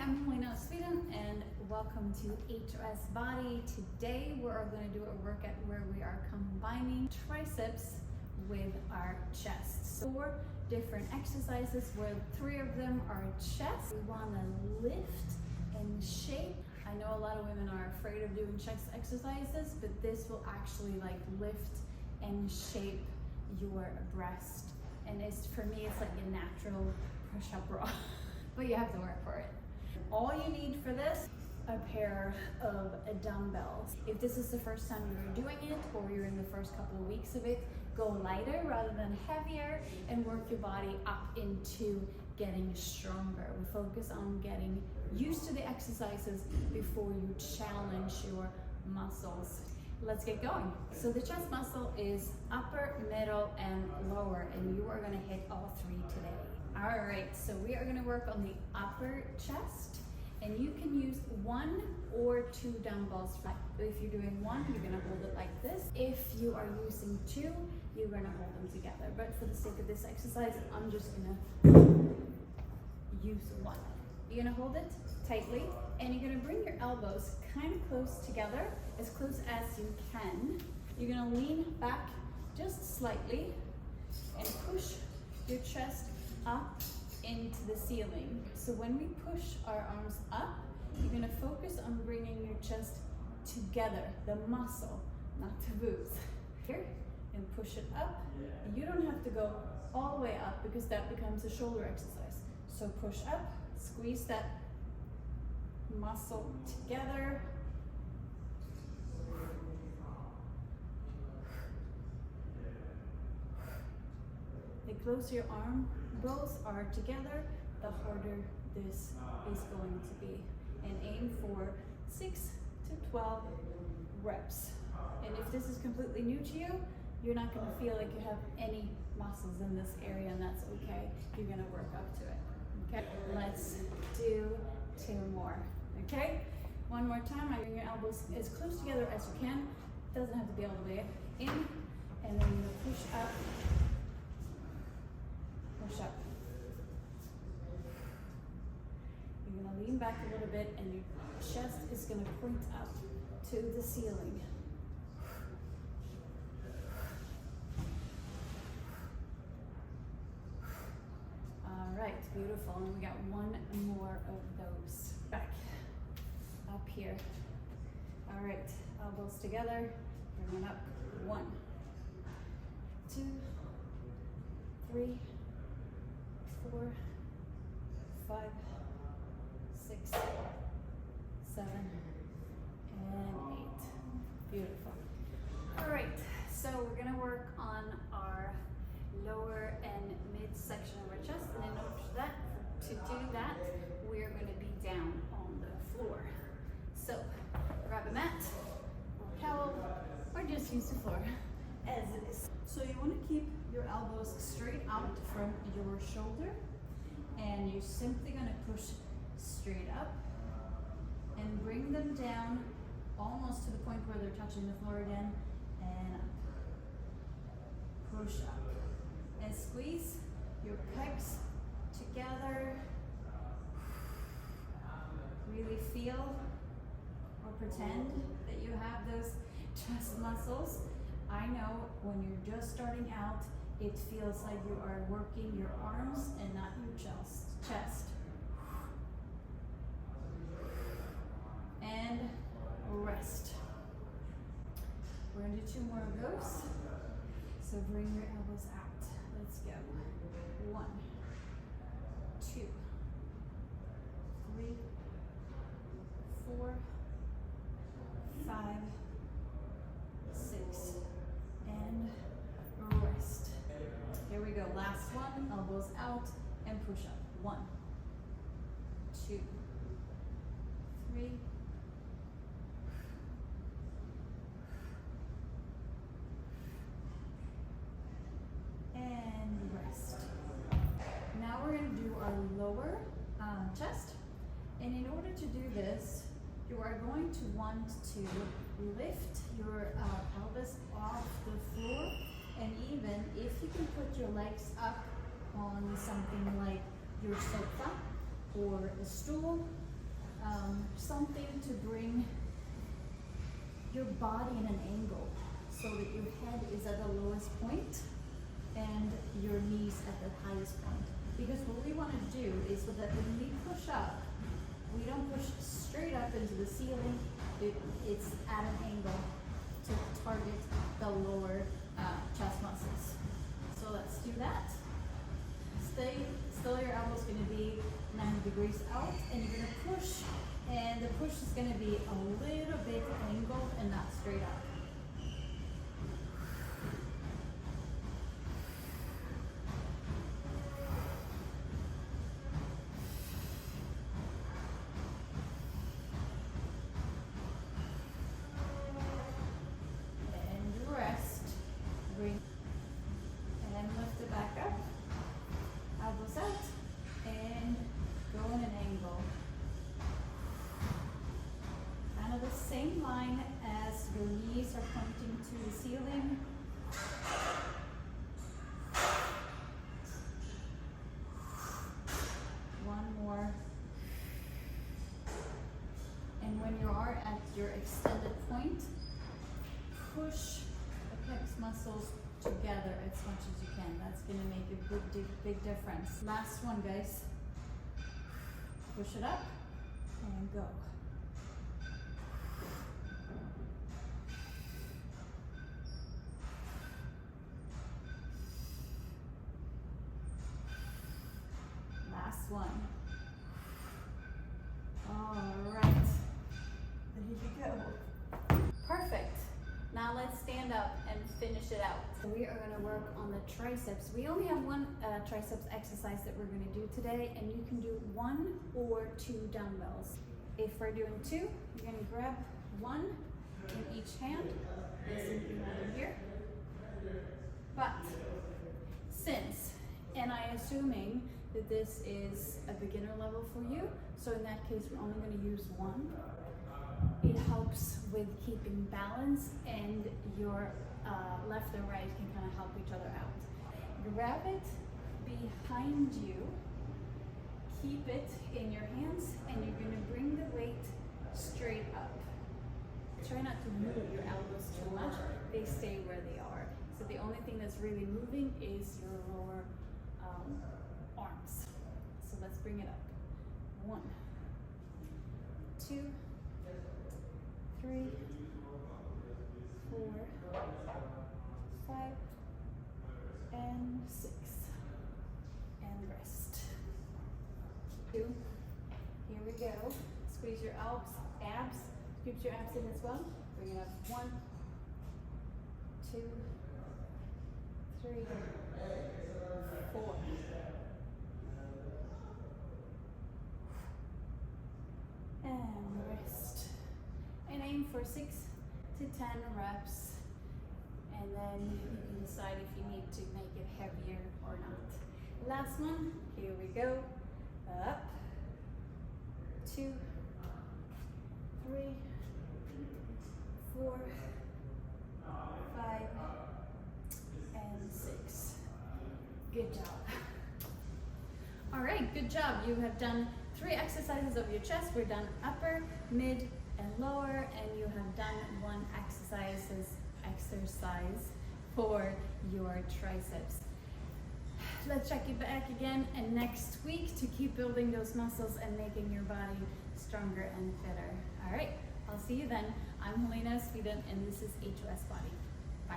I'm Helena, Sweden, and welcome to HRS Body. Today we are going to do a workout where we are combining triceps with our chest. So 4 different exercises where 3 of them are chest. We want to lift and shape. I know a lot of women are afraid of doing chest exercises, but this will actually lift and shape your breast. And for me, it's like a natural push-up bra. But you have to work for it. All you need for this, a pair of dumbbells. If this is the first time you're doing it or you're in the first couple of weeks of it, go lighter rather than heavier and work your body up into getting stronger. We focus on getting used to the exercises before you challenge your muscles. Let's get going. So the chest muscle is upper, middle, and lower, and you are gonna hit all 3 today. All right, so we are gonna work on the upper chest, and you can use 1 or 2 dumbbells. If you're doing 1, you're gonna hold it like this. If you are using 2, you're gonna hold them together. But for the sake of this exercise, I'm just gonna use 1. You're gonna hold it tightly, and you're gonna bring your elbows kind of close together, as close as you can. You're gonna lean back just slightly and push your chest up into the ceiling. So when we push our arms up, you're gonna focus on bringing your chest together, the muscle, not taboos. Here, and push it up. And you don't have to go all the way up because that becomes a shoulder exercise. So push up, squeeze that muscle together. The closer your arm bows are together, the harder this is going to be. And aim for 6 to 12 reps. And if this is completely new to you, you're not going to feel like you have any muscles in this area, and that's okay. You're going to work up to it. Okay, let's do 2 more. Okay, one more time. I bring your elbows as close together as you can. Doesn't have to be all the way in, and then you push up. Push up. You're going to lean back a little bit, and your chest is going to point up to the ceiling. All right, beautiful. And we got 1 more of those. Back up here. All right, elbows together. Bring them up. 1, 2, 3, 4, 5, 6, 7, and 8. Beautiful. All right, so we're gonna work on our lower and mid section of our chest, and in order to do that, we're gonna be down on the floor. So grab a mat, or towel, or just use the floor as it is. So you want to keep your elbows straight out from your shoulder, and you're simply going to push straight up and bring them down almost to the point where they're touching the floor again, and up. Push up and squeeze your pecs together. Really feel or pretend that you have those chest muscles. I know when you're just starting out, it feels like you are working your arms and not your chest. And rest. We're gonna do 2 more of those. So bring your elbows out. Let's go. 1, 2, 3, 4, 5, 6, and rest. Here we go. Last one. Elbows out and push up. 1, 2, 3, and rest. Now we're going to do our lower chest. And in order to do this, you are going to want to lift your pelvis off the floor, and even if you can put your legs up on something like your sofa, or a stool, something to bring your body in an angle so that your head is at the lowest point and your knees at the highest point. Because what we want to do is so that when we push up, we don't push straight up into the ceiling, it's at an angle to target the lower chest muscles. So let's do that. Still your elbow's gonna be 90 degrees out, and you're gonna push, and the push is gonna be a little bit angled and not straight up. And rest. Bring and lift it back up. Elbows out and go in an angle. Kind of the same line as your knees are pointing to the ceiling. One more. And when you are at your extended point, push the pecs muscles together as much as you can. That's gonna make a big difference. Last one, guys. Push it up and go. Last one. All right. There you go. Perfect. Now let's stand up and finish it out. We are going to work on the triceps. We only have one triceps exercise that we're going to do today, and you can do 1 or 2 dumbbells. If we're doing 2, you're going to grab 1 in each hand. This will be over here. But since, and I'm assuming that this is a beginner level for you, so in that case we're only going to use 1. It helps with keeping balance, and your left and right can kind of help each other out. Grab it behind you, keep it in your hands, and you're going to bring the weight straight up. Try not to move your elbows too much, they stay where they are. So the only thing that's really moving is your lower arms. So let's bring it up. 1, 2, 3, 4, 5, and 6. And rest. 2. Here we go. Squeeze your abs. Scoop your abs in as well. Bring it up. 1, 2, 3, 4. And rest. And aim for 6 to 10 reps. And then you can decide if you need to make it heavier or not. Last one. Here we go. Up. 2, 3, 4, 5, and 6. Good job. All right, good job. You have done 3 exercises of your chest. We're done upper, mid, and lower, and you have done 1 exercise for your triceps. Let's check it back again, and next week to keep building those muscles and making your body stronger and fitter. All right, I'll see you then. I'm Helena Sweden, and this is HOS Body. Bye.